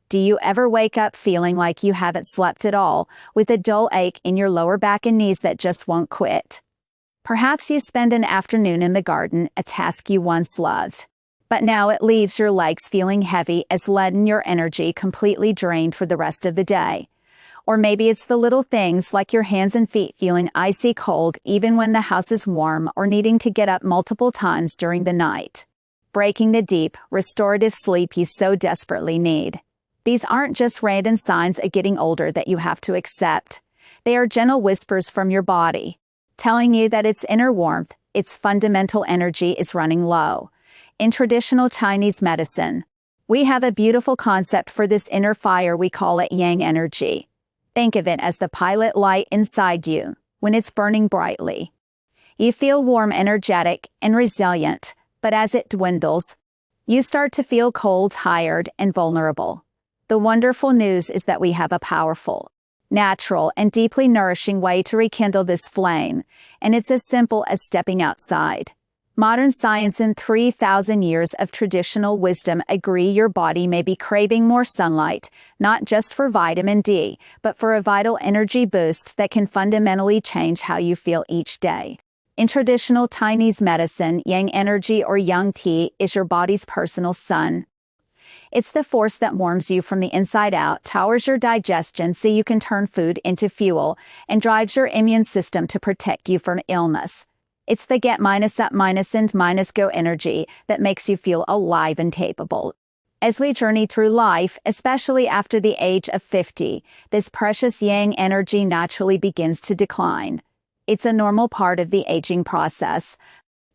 Do you ever wake up feeling like you haven't slept at all, with a dull ache in your lower back and knees that just won't quit? Perhaps you spend an afternoon in the garden, a task you once loved. But now it leaves your legs feeling heavy as lead and your energy completely drained for the rest of the day. Or maybe it's the little things like your hands and feet feeling icy cold even when the house is warm, or needing to get up multiple times during the night. Breaking the deep, restorative sleep you so desperately need. These aren't just random signs of getting older that you have to accept. They are gentle whispers from your body, telling you that its inner warmth, its fundamental energy is running low. In traditional Chinese medicine, we have a beautiful concept for this inner fire. We call it yang energy. Think of it as the pilot light inside you. When it's burning brightly, you feel warm, energetic, and resilient, but as it dwindles, you start to feel cold, tired, and vulnerable. The wonderful news is that we have a powerful, natural, and deeply nourishing way to rekindle this flame, and it's as simple as stepping outside. Modern science and 3,000 years of traditional wisdom agree your body may be craving more sunlight, not just for vitamin D, but for a vital energy boost that can fundamentally change how you feel each day. In traditional Chinese medicine, yang energy or yang qi is your body's personal sun. It's the force that warms you from the inside out, powers your digestion so you can turn food into fuel, and drives your immune system to protect you from illness. It's the get minus up minus and minus go energy that makes you feel alive and capable. As we journey through life, especially after the age of 50, this precious yang energy naturally begins to decline. It's a normal part of the aging process,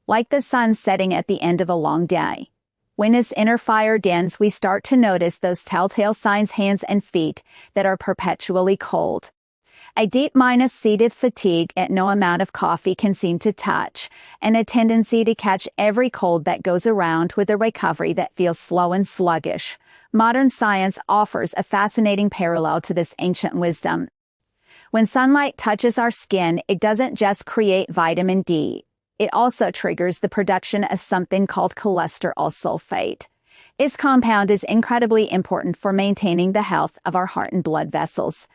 like the sun setting at the end of a long day. When this inner fire dims, we start to notice those telltale signs: hands and feet that are perpetually cold. A deep-seated fatigue that no amount of coffee can seem to touch, and a tendency to catch every cold that goes around, with a recovery that feels slow and sluggish. Modern science offers a fascinating parallel to this ancient wisdom. When sunlight touches our skin, it doesn't just create vitamin D. It also triggers the production of something called cholesterol sulfate. This compound is incredibly important for maintaining the health of our heart and blood vessels,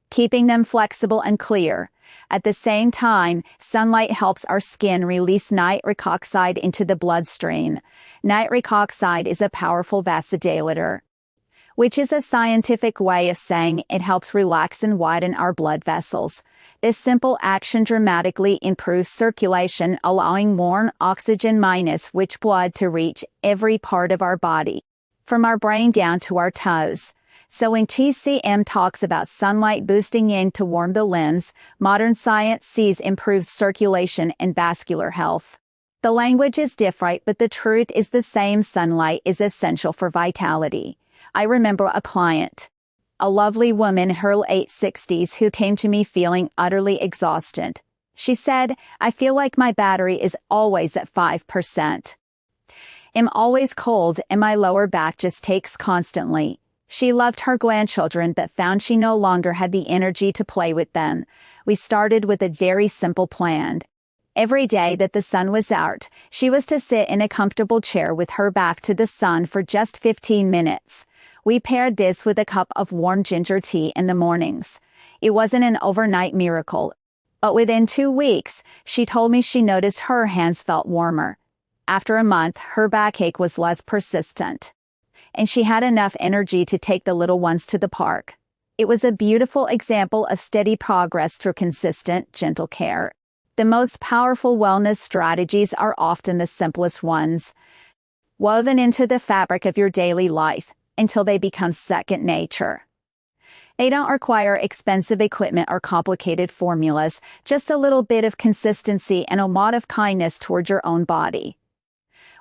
keeping them flexible and clear. At the same time, sunlight helps our skin release nitric oxide into the bloodstream. Nitric oxide is a powerful vasodilator, which is a scientific way of saying it helps relax and widen our blood vessels. This simple action dramatically improves circulation, allowing more oxygen-rich blood to reach every part of our body, from our brain down to our toes. So when TCM talks about sunlight boosting yang to warm the limbs, modern science sees improved circulation and vascular health. The language is different, but the truth is the same: sunlight is essential for vitality. I remember a client, a lovely woman in her late 60s, who came to me feeling utterly exhausted. She said, "I feel like my battery is always at 5%. I'm always cold and my lower back just aches constantly." She loved her grandchildren but found she no longer had the energy to play with them. We started with a very simple plan. Every day that the sun was out, she was to sit in a comfortable chair with her back to the sun for just 15 minutes. We paired this with a cup of warm ginger tea in the mornings. It wasn't an overnight miracle, but within 2 weeks, she told me she noticed her hands felt warmer. After a month, her backache was less persistent, and she had enough energy to take the little ones to the park. It was a beautiful example of steady progress through consistent, gentle care. The most powerful wellness strategies are often the simplest ones, woven into the fabric of your daily life until they become second nature. They don't require expensive equipment or complicated formulas, just a little bit of consistency and a lot of kindness toward your own body.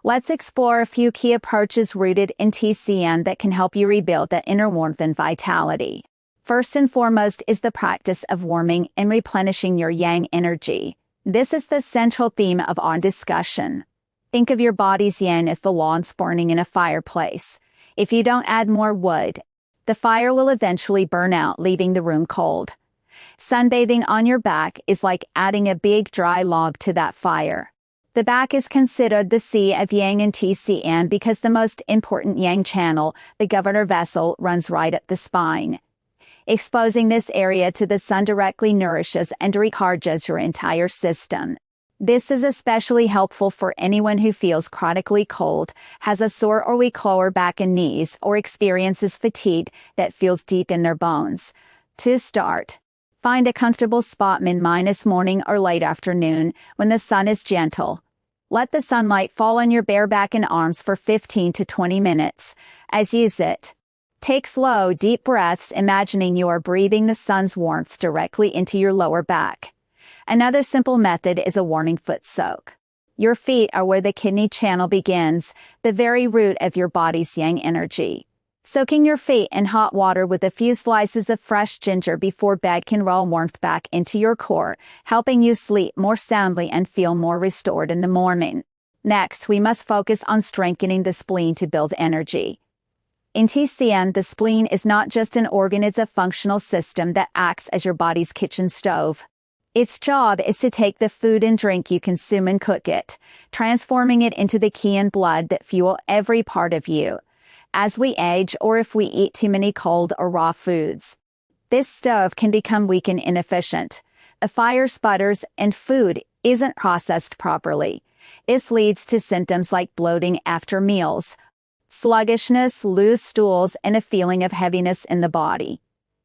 Let's explore a few key approaches rooted in TCM that can help you rebuild that inner warmth and vitality. First and foremost is the practice of warming and replenishing your yang energy. This is the central theme of our discussion. Think of your body's yang as the logs burning in a fireplace. If you don't add more wood, the fire will eventually burn out, leaving the room cold. Sunbathing on your back is like adding a big dry log to that fire. The back is considered the sea of yang in TCM because the most important yang channel, the governor vessel, runs right up the spine. Exposing this area to the sun directly nourishes and recharges your entire system. This is especially helpful for anyone who feels chronically cold, has a sore or weak lower back and knees, or experiences fatigue that feels deep in their bones. To start, find a comfortable spot min-minus morning or late afternoon when the sun is gentle. Let the sunlight fall on your bare back and arms for 15 to 20 minutes. As use it. Take slow, deep breaths, imagining you are breathing the sun's warmth directly into your lower back. Another simple method is a warming foot soak. Your feet are where the kidney channel begins, the very root of your body's yang energy. Soaking your feet in hot water with a few slices of fresh ginger before bed can roll warmth back into your core, helping you sleep more soundly and feel more restored in the morning. Next, we must focus on strengthening the spleen to build energy. In TCM, the spleen is not just an organ, it's a functional system that acts as your body's kitchen stove. Its job is to take the food and drink you consume and cook it, transforming it into the qi and blood that fuel every part of you. As we age, or if we eat too many cold or raw foods, this stove can become weak and inefficient. The fire sputters and food isn't processed properly. This leads to symptoms like bloating after meals, sluggishness, loose stools, and a feeling of heaviness in the body.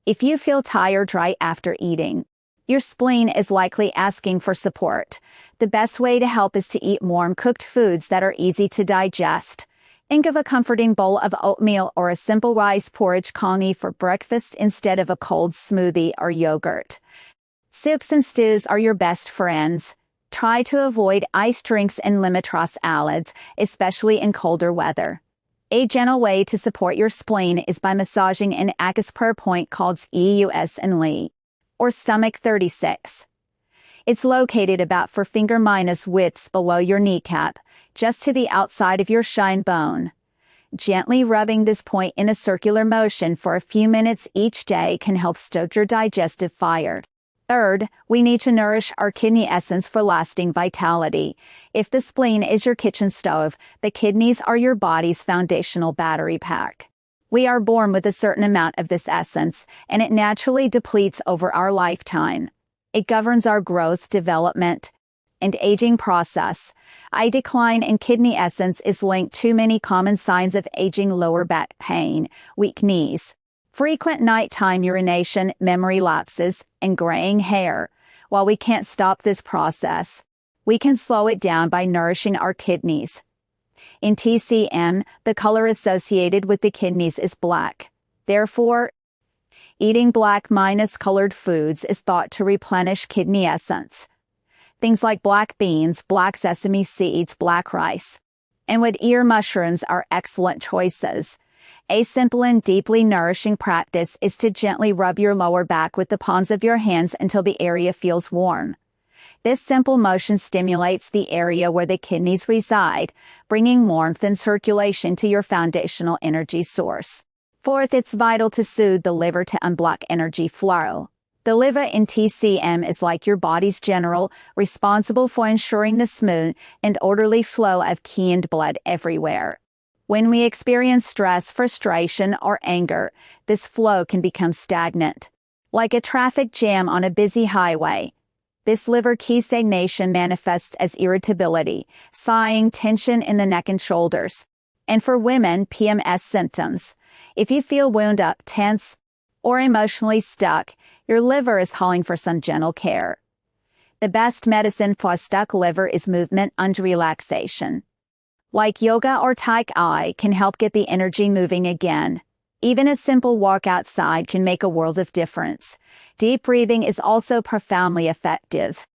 If you feel tired right after eating, your spleen is likely asking for support. The best way to help is to eat warm cooked foods that are easy to digest. Think of a comforting bowl of oatmeal or a simple rice porridge congy for breakfast instead of a cold smoothie or yogurt. Soups and stews are your best friends. Try to avoid iced drinks and limit raw salads, especially in colder weather. A gentle way to support your spleen is by massaging an acuspur point called EUS and Li, or stomach 36. It's located about 4 finger minus widths below your kneecap, just to the outside of your shin bone. Gently rubbing this point in a circular motion for a few minutes each day can help stoke your digestive fire. Third, we need to nourish our kidney essence for lasting vitality. If the spleen is your kitchen stove, the kidneys are your body's foundational battery pack. We are born with a certain amount of this essence, and it naturally depletes over our lifetime. It governs our growth, development, and aging process. A decline in kidney essence is linked to many common signs of aging: lower back pain, weak knees, frequent nighttime urination, memory lapses, and graying hair. While we can't stop this process, we can slow it down by nourishing our kidneys. In TCM, the color associated with the kidneys is black. Therefore, eating black-colored foods is thought to replenish kidney essence. Things like black beans, black sesame seeds, black rice, and wood ear mushrooms are excellent choices. A simple and deeply nourishing practice is to gently rub your lower back with the palms of your hands until the area feels warm. This simple motion stimulates the area where the kidneys reside, bringing warmth and circulation to your foundational energy source. Fourth, it's vital to soothe the liver to unblock energy flow. The liver in TCM is like your body's general, responsible for ensuring the smooth and orderly flow of qi and blood everywhere. When we experience stress, frustration, or anger, this flow can become stagnant. Like a traffic jam on a busy highway, this liver qi stagnation manifests as irritability, sighing, tension in the neck and shoulders. And for women, PMS symptoms. If you feel wound up, tense, or emotionally stuck, your liver is calling for some gentle care. The best medicine for a stuck liver is movement and relaxation. Like yoga or Tai Chi can help get the energy moving again. Even a simple walk outside can make a world of difference. Deep breathing is also profoundly effective.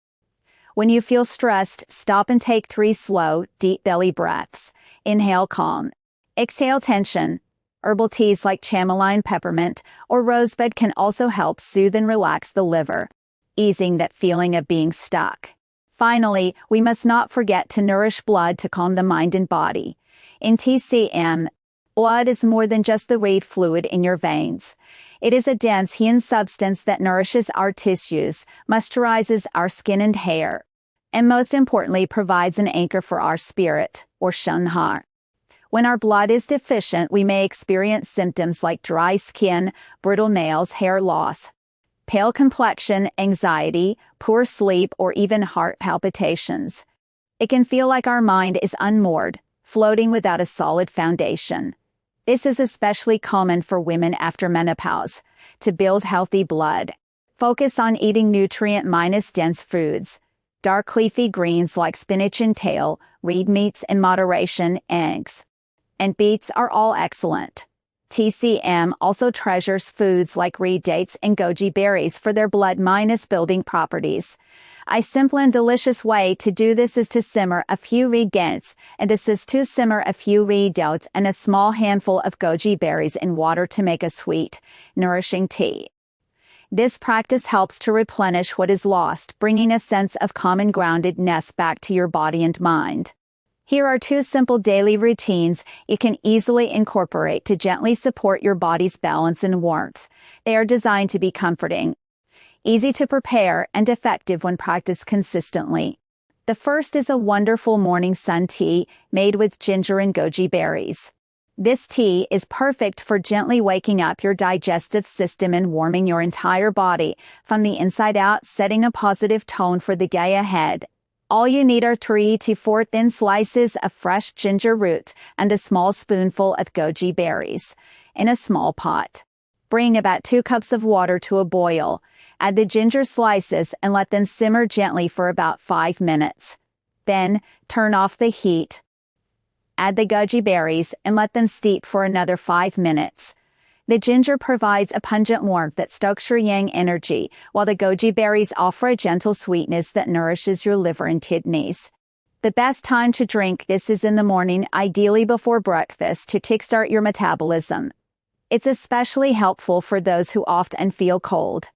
When you feel stressed, stop and take 3 slow, deep belly breaths. Inhale calm. Exhale tension. Herbal teas like chamomile, peppermint, or rosebud can also help soothe and relax the liver, easing that feeling of being stuck. Finally, we must not forget to nourish blood to calm the mind and body. In TCM, blood is more than just the red fluid in your veins. It is a dense heme substance that nourishes our tissues, moisturizes our skin and hair, and most importantly provides an anchor for our spirit, or shenhe. When our blood is deficient, we may experience symptoms like dry skin, brittle nails, hair loss, pale complexion, anxiety, poor sleep, or even heart palpitations. It can feel like our mind is unmoored, floating without a solid foundation. This is especially common for women after menopause. To build healthy blood, focus on eating nutrient-dense foods. Dark leafy greens like spinach and kale, reed meats in moderation, eggs and beets are all excellent. TCM also treasures foods like reed dates and goji berries for their blood-building properties. A simple and delicious way to do this is to simmer a few reed dates, and this is to simmer a few reed dates and a small handful of goji berries in water to make a sweet, nourishing tea. This practice helps to replenish what is lost, bringing a sense of calm and groundedness back to your body and mind. Here are 2 simple daily routines you can easily incorporate to gently support your body's balance and warmth. They are designed to be comforting, easy to prepare, and effective when practiced consistently. The first is a wonderful morning sun tea made with ginger and goji berries. This tea is perfect for gently waking up your digestive system and warming your entire body from the inside out, setting a positive tone for the day ahead. All you need are 3 to 4 thin slices of fresh ginger root and a small spoonful of goji berries in a small pot. Bring about 2 cups of water to a boil. Add the ginger slices and let them simmer gently for about 5 minutes. Then, turn off the heat. Add the goji berries and let them steep for another 5 minutes. The ginger provides a pungent warmth that stokes your yang energy, while the goji berries offer a gentle sweetness that nourishes your liver and kidneys. The best time to drink this is in the morning, ideally before breakfast, to kickstart your metabolism. It's especially helpful for those who often feel cold,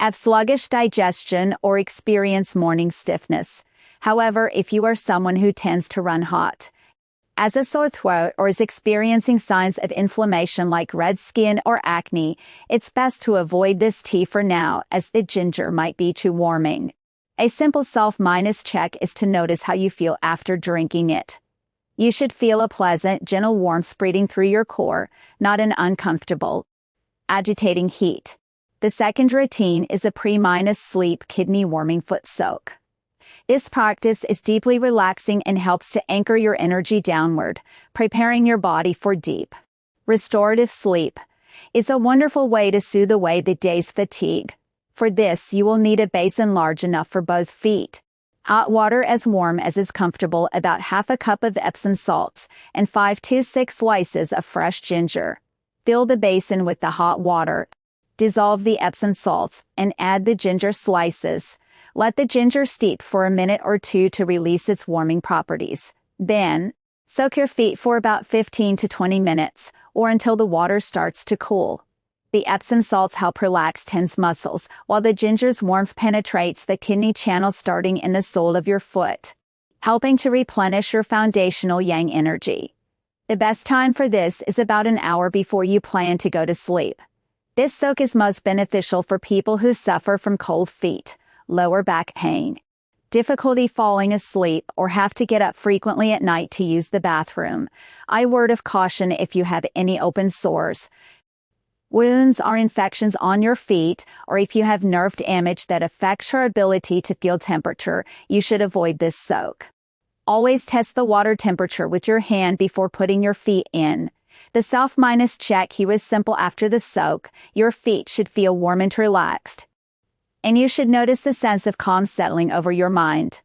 have sluggish digestion, or experience morning stiffness. However, if you are someone who tends to run hot, has a sore throat, or is experiencing signs of inflammation like red skin or acne, it's best to avoid this tea for now, as the ginger might be too warming. A simple self-check is to notice how you feel after drinking it. You should feel a pleasant, gentle warmth spreading through your core, not an uncomfortable, agitating heat. The second routine is a pre-sleep kidney-warming foot soak. This practice is deeply relaxing and helps to anchor your energy downward, preparing your body for deep, restorative sleep. It's a wonderful way to soothe away the day's fatigue. For this, you will need a basin large enough for both feet. Hot water as warm as is comfortable, about half a cup of Epsom salts, and 5 to 6 slices of fresh ginger. Fill the basin with the hot water. Dissolve the Epsom salts and add the ginger slices. Let the ginger steep for a minute or 2 to release its warming properties. Then, soak your feet for about 15 to 20 minutes, or until the water starts to cool. The Epsom salts help relax tense muscles, while the ginger's warmth penetrates the kidney channel starting in the sole of your foot, helping to replenish your foundational yang energy. The best time for this is about an hour before you plan to go to sleep. This soak is most beneficial for people who suffer from cold feet, lower back pain, difficulty falling asleep, or have to get up frequently at night to use the bathroom. A word of caution: if you have any open sores, wounds, or infections on your feet, or if you have nerve damage that affects your ability to feel temperature, you should avoid this soak. Always test the water temperature with your hand before putting your feet in. The self-check here is simple. After the soak, your feet should feel warm and relaxed, and you should notice the sense of calm settling over your mind.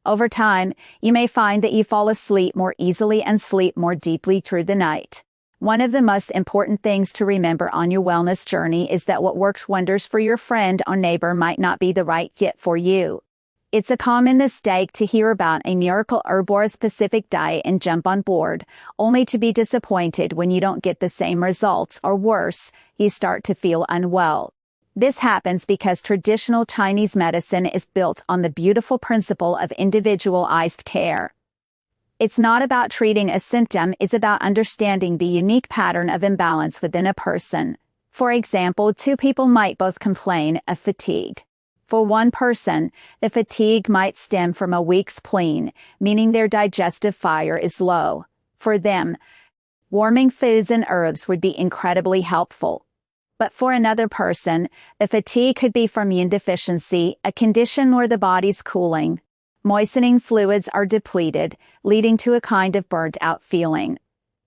Over time, you may find that you fall asleep more easily and sleep more deeply through the night. One of the most important things to remember on your wellness journey is that what works wonders for your friend or neighbor might not be the right fit for you. It's a common mistake to hear about a miracle herb or a specific diet and jump on board, only to be disappointed when you don't get the same results, or worse, you start to feel unwell. This happens because traditional Chinese medicine is built on the beautiful principle of individualized care. It's not about treating a symptom, it's about understanding the unique pattern of imbalance within a person. For example, 2 people might both complain of fatigue, For one person, the fatigue might stem from a weak spleen, meaning their digestive fire is low. For them, warming foods and herbs would be incredibly helpful. But for another person, the fatigue could be from immune deficiency, a condition where the body's cooling. Moistening fluids are depleted, leading to a kind of burnt-out feeling.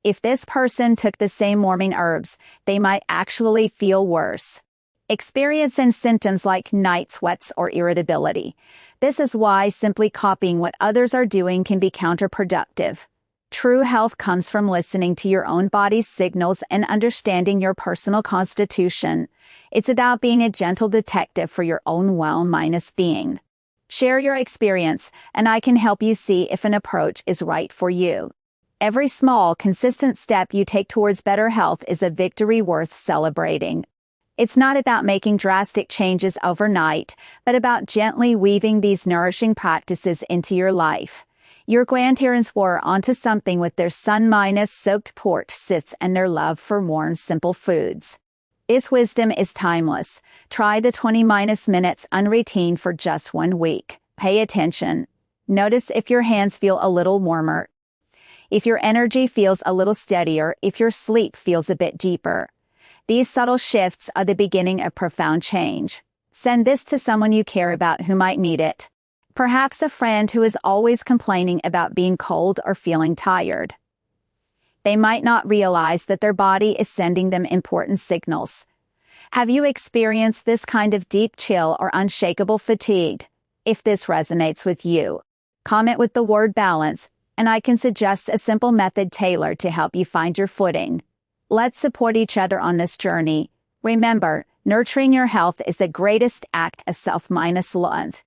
If this person took the same warming herbs, they might actually feel worse, experiencing symptoms like night sweats or irritability. This is why simply copying what others are doing can be counterproductive. True health comes from listening to your own body's signals and understanding your personal constitution. It's about being a gentle detective for your own well-minus being. Share your experience, and I can help you see if an approach is right for you. Every small, consistent step you take towards better health is a victory worth celebrating. It's not about making drastic changes overnight, but about gently weaving these nourishing practices into your life. Your grandparents were onto something with their sun-soaked pork sits and their love for warm, simple foods. This wisdom is timeless. Try the 20-minutes unroutine for just 1 week. Pay attention. Notice if your hands feel a little warmer, if your energy feels a little steadier, if your sleep feels a bit deeper. These subtle shifts are the beginning of profound change. Send this to someone you care about who might need it. Perhaps a friend who is always complaining about being cold or feeling tired. They might not realize that their body is sending them important signals. Have you experienced this kind of deep chill or unshakable fatigue? If this resonates with you, comment with the word balance, and I can suggest a simple method tailored to help you find your footing. Let's support each other on this journey. Remember, nurturing your health is the greatest act of self-love.